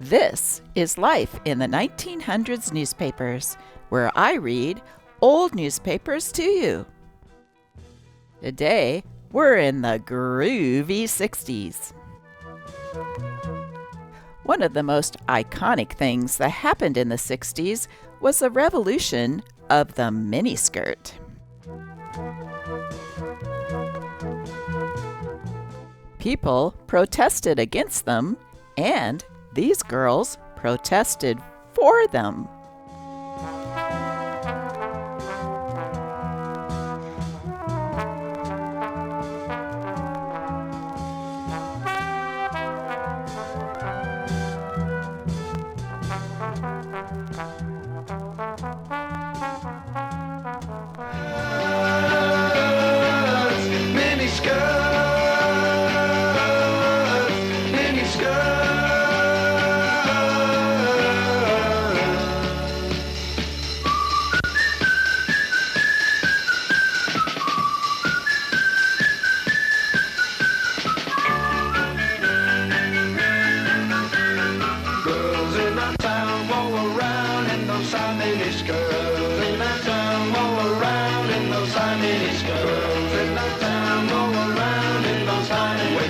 This is life in the 1900s newspapers, where I read old newspapers to you. Today, we're in the groovy 60s. One of the most iconic things that happened in the 60s was the revolution of the miniskirt. People protested against them, and these girls protested for them.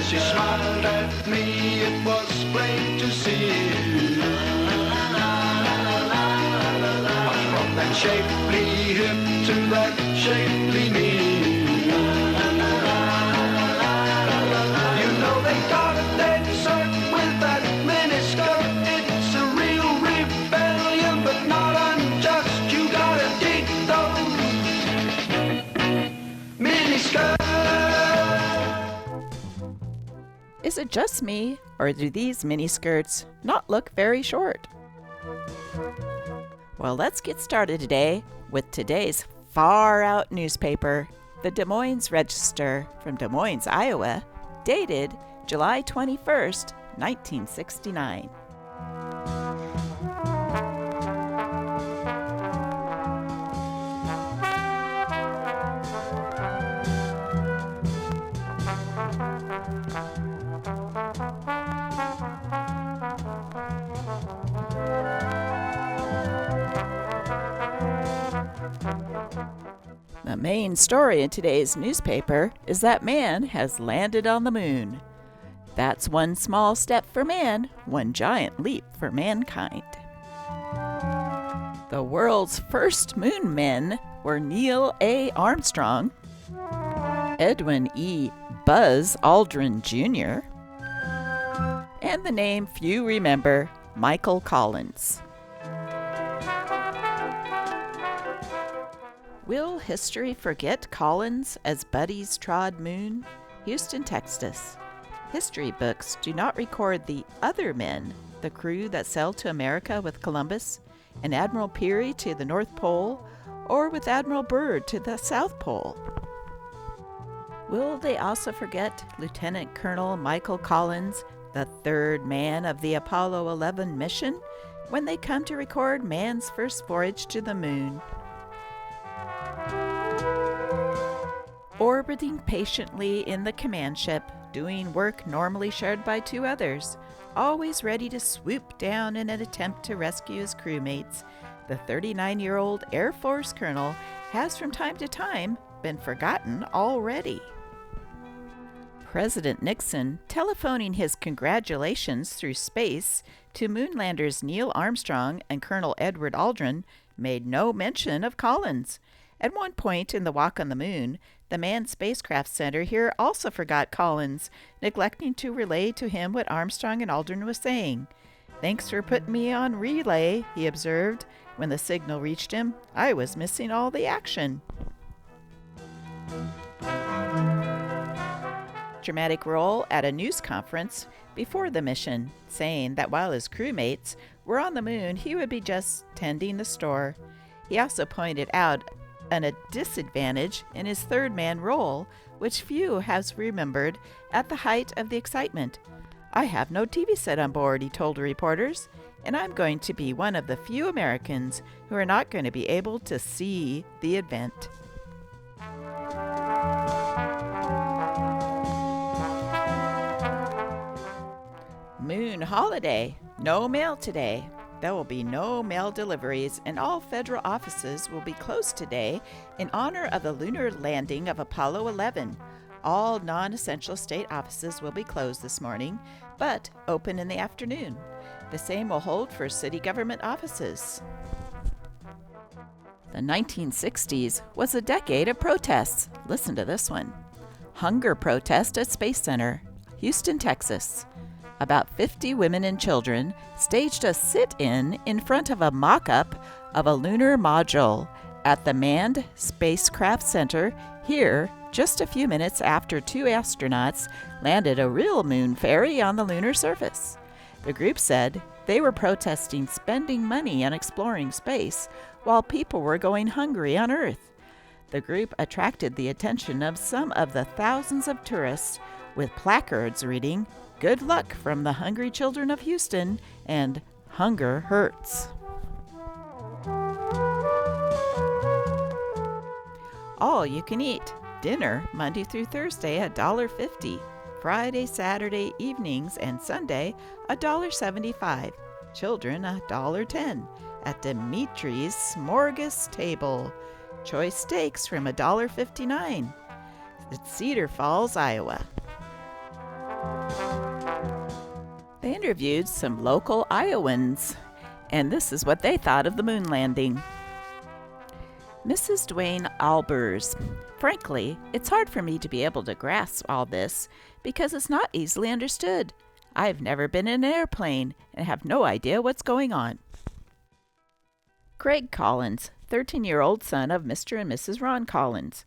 She smiled at me, it was plain to see. From that shapely hip to that shapely knee. You know they got a dead cert with that miniskirt. It's a real rebellion, but not unjust. You gotta dig those miniskirts. Is it just me, or do these miniskirts not look very short? Well, let's get started today with today's far-out newspaper, the Des Moines Register from Des Moines, Iowa, dated July 21st, 1969. The main story in today's newspaper is that man has landed on the moon. That's one small step for man, one giant leap for mankind. The world's first moon men were Neil A. Armstrong, Edwin E. Buzz Aldrin Jr., and the name few remember, Michael Collins. Will history forget Collins as buddies trod moon? Houston, Texas. History books do not record the other men, the crew that sailed to America with Columbus, and Admiral Peary to the North Pole, or with Admiral Byrd to the South Pole. Will they also forget Lieutenant Colonel Michael Collins, the third man of the Apollo 11 mission, when they come to record man's first voyage to the moon? Orbiting patiently in the command ship, doing work normally shared by two others, always ready to swoop down in an attempt to rescue his crewmates, the 39-year-old Air Force colonel has from time to time been forgotten already. President Nixon, telephoning his congratulations through space to moonlanders Neil Armstrong and Colonel Edward Aldrin, made no mention of Collins. At one point in the Walk on the Moon, the Manned Spacecraft Center here also forgot Collins, neglecting to relay to him what Armstrong and Aldrin was saying. "Thanks for putting me on relay," he observed. When the signal reached him, "I was missing all the action." Dramatic role at a news conference before the mission, saying that while his crewmates were on the moon, he would be just tending the store. He also pointed out a disadvantage in his third-man role, which few has remembered at the height of the excitement. "I have no TV set on board," he told reporters, "and I'm going to be one of the few Americans who are not going to be able to see the event." Moon holiday. No mail today. There will be no mail deliveries, and all federal offices will be closed today in honor of the lunar landing of Apollo 11. All non-essential state offices will be closed this morning, but open in the afternoon. The same will hold for city government offices. The 1960s was a decade of protests. Listen to this one. Hunger protest at Space Center, Houston, Texas. About 50 women and children staged a sit-in front of a mock-up of a lunar module at the Manned Spacecraft Center here just a few minutes after 2 astronauts landed a real moon ferry on the lunar surface. The group said they were protesting spending money on exploring space while people were going hungry on Earth. The group attracted the attention of some of the thousands of tourists with placards reading, "Good luck from the hungry children of Houston," and "Hunger hurts." All you can eat. Dinner Monday through Thursday $1.50. Friday, Saturday evenings and Sunday $1.75. Children $1.10 at Dimitri's Smorgas Table. Choice steaks from $1.59. It's Cedar Falls, Iowa. They interviewed some local Iowans, and this is what they thought of the moon landing. Mrs. Dwayne Albers: "Frankly, it's hard for me to be able to grasp all this because it's not easily understood. I've never been in an airplane and have no idea what's going on." Craig Collins, 13-year-old son of Mr. and Mrs. Ron Collins: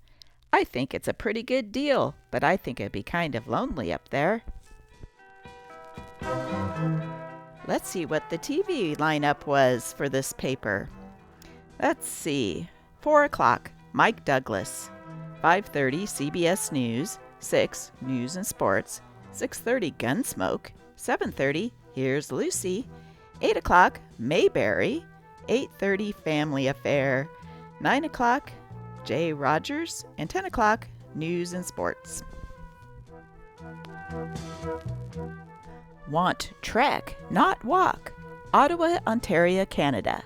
"I think it's a pretty good deal, but I think it'd be kind of lonely up there." Let's see what the TV lineup was for this paper. Let's see. 4 o'clock, Mike Douglas. 5:30, CBS News. 6, News and Sports. 6:30, Gunsmoke. 7:30, Here's Lucy. 8 o'clock, Mayberry. 8:30, Family Affair. 9 o'clock, Jay Rogers. And 10 o'clock, News and Sports. Want trek, not walk. Ottawa, Ontario, Canada.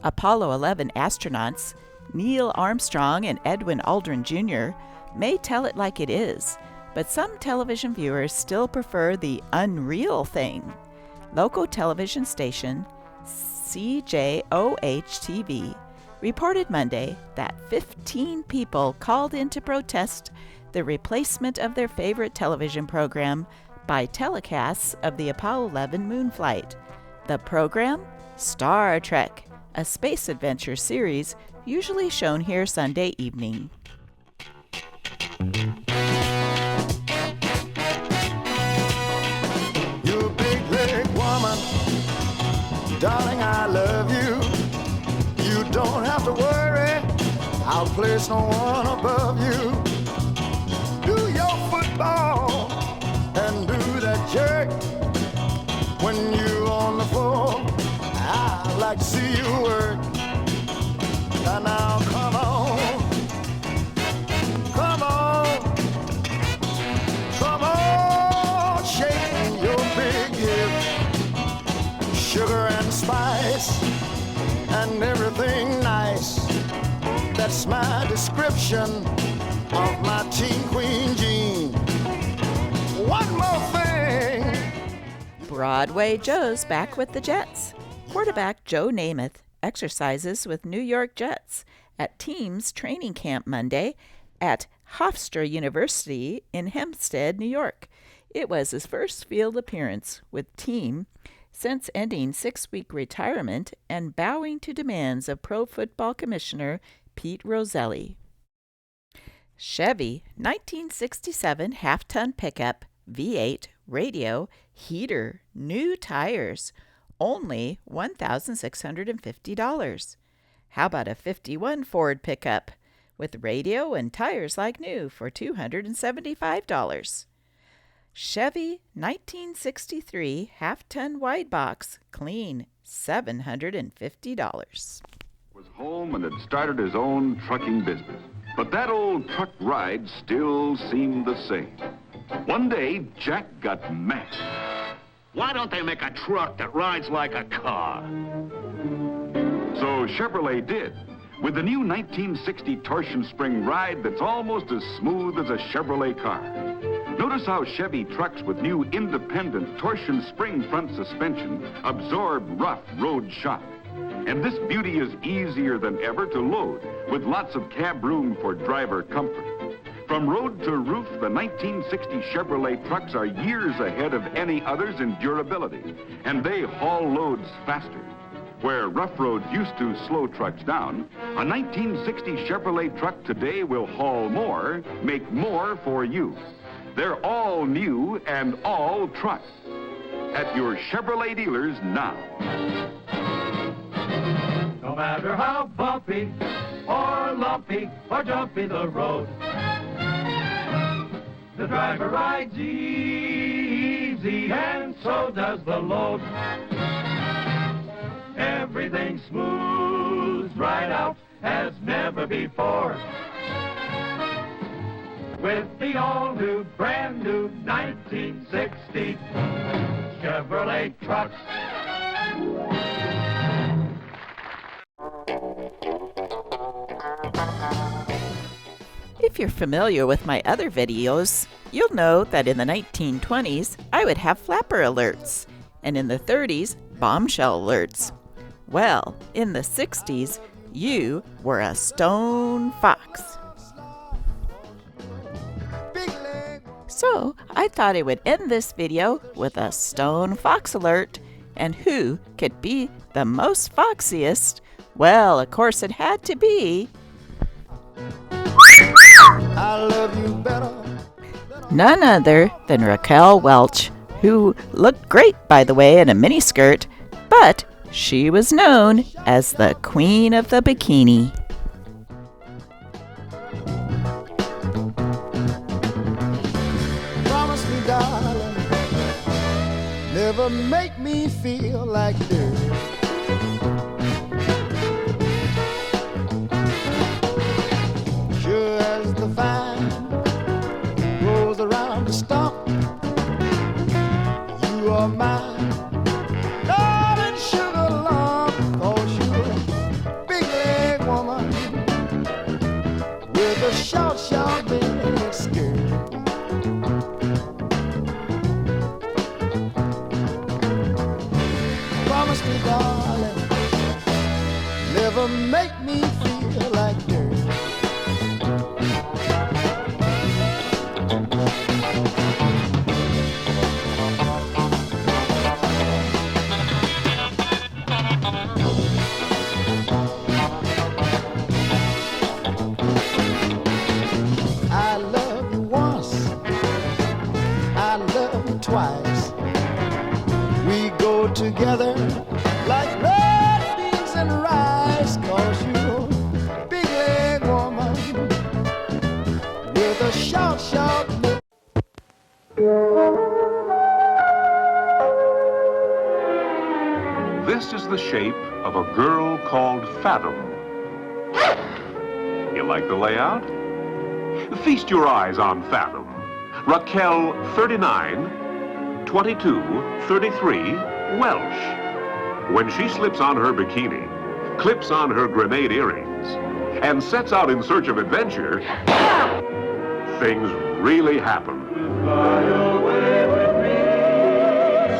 Apollo 11 astronauts Neil Armstrong and Edwin Aldrin Jr. may tell it like it is, but some television viewers still prefer the unreal thing. Local television station CJOH-TV reported Monday that 15 people called in to protest the replacement of their favorite television program by telecasts of the Apollo 11 moon flight. The program? Star Trek, a space adventure series usually shown here Sunday evening. You big leg woman, darling, I love you. You don't have to worry, I'll place no one above you. Do your football and do that jerk. When you on the floor, I like to see you work. Now come on, come on, come on, shaking your big hips. Sugar and spice and everything nice. That's my description of my teen queen Jean. One more thing. Broadway Joe's back with the Jets. Quarterback Joe Namath exercises with New York Jets at team's training camp Monday at Hofstra University in Hempstead, New York. It was his first field appearance with team since ending 6-week retirement and bowing to demands of Pro Football Commissioner Pete Rozelle. Chevy 1967 half-ton pickup, V8, radio, heater, new tires, only $1,650. How about a 51 Ford pickup with radio and tires like new for $275? Chevy 1963 half-ton wide box, clean, $750. Was home and had started his own trucking business. But that old truck ride still seemed the same. One day, Jack got mad. Why don't they make a truck that rides like a car? So Chevrolet did, with the new 1960 torsion spring ride that's almost as smooth as a Chevrolet car. Notice how Chevy trucks with new independent torsion spring front suspension absorb rough road shock. And this beauty is easier than ever to load, with lots of cab room for driver comfort. From road to roof, the 1960 Chevrolet trucks are years ahead of any others in durability, and they haul loads faster. Where rough roads used to slow trucks down, a 1960 Chevrolet truck today will haul more, make more for you. They're all new and all trucks. At your Chevrolet dealers now. No matter how bumpy or lumpy or jumpy the road, the driver rides easy and so does the load. Everything smooths right out as never before. With the all-new, brand-new 1960 Chevrolet trucks. If you're familiar with my other videos, you'll know that in the 1920s, I would have flapper alerts, and in the 30s, bombshell alerts. Well, in the 60s, you were a stone fox. So, I thought I would end this video with a stone fox alert, and who could be the most foxiest? Well, of course it had to be I love you better. none other than Raquel Welch, who looked great, by the way, in a miniskirt, but she was known as the Queen of the Bikini. Promise me, darling, never make me feel like dirt. Sure as the vine grows around the stump, you are mine, darling sugar lump. 'Cause you're a big leg woman with a short, short big skirt. Promise me, darling, never make me feel like dirt. I love you once, I love you twice. We go together like red beans and rice. 'Cause you're a big leg woman with a short, short neck. This is the shape of a girl called Fathom. You like the layout? Feast your eyes on Fathom. Raquel 39, 22, 33, Welch. When she slips on her bikini, clips on her grenade earrings, and sets out in search of adventure, things really happen. Fly away with me,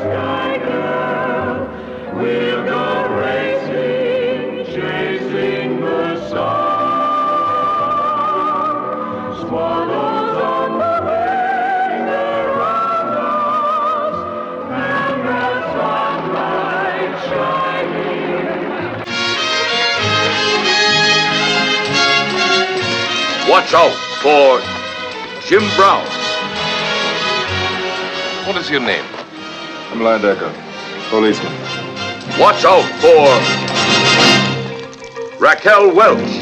sky girl. We'll go racing, chasing the sun. Swallows on the wing around us, and the sunlight shining. Watch out for Jim Brown. What is your name? I'm Linedecker, policeman. Watch out for Raquel Welch.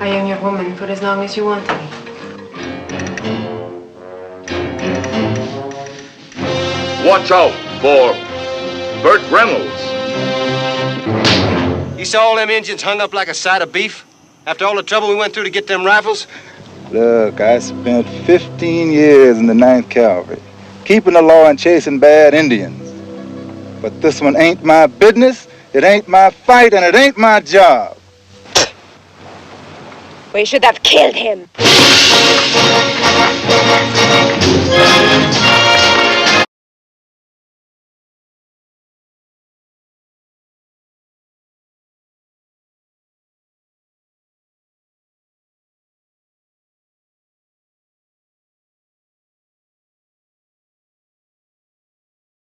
I am your woman for as long as you want me. Watch out for Burt Reynolds. You saw all them Indians hung up like a side of beef? After all the trouble we went through to get them rifles? Look, I spent 15 years in the 9th Cavalry. keeping the law and chasing bad Indians. But this one ain't my business, it ain't my fight, and it ain't my job. We should have killed him.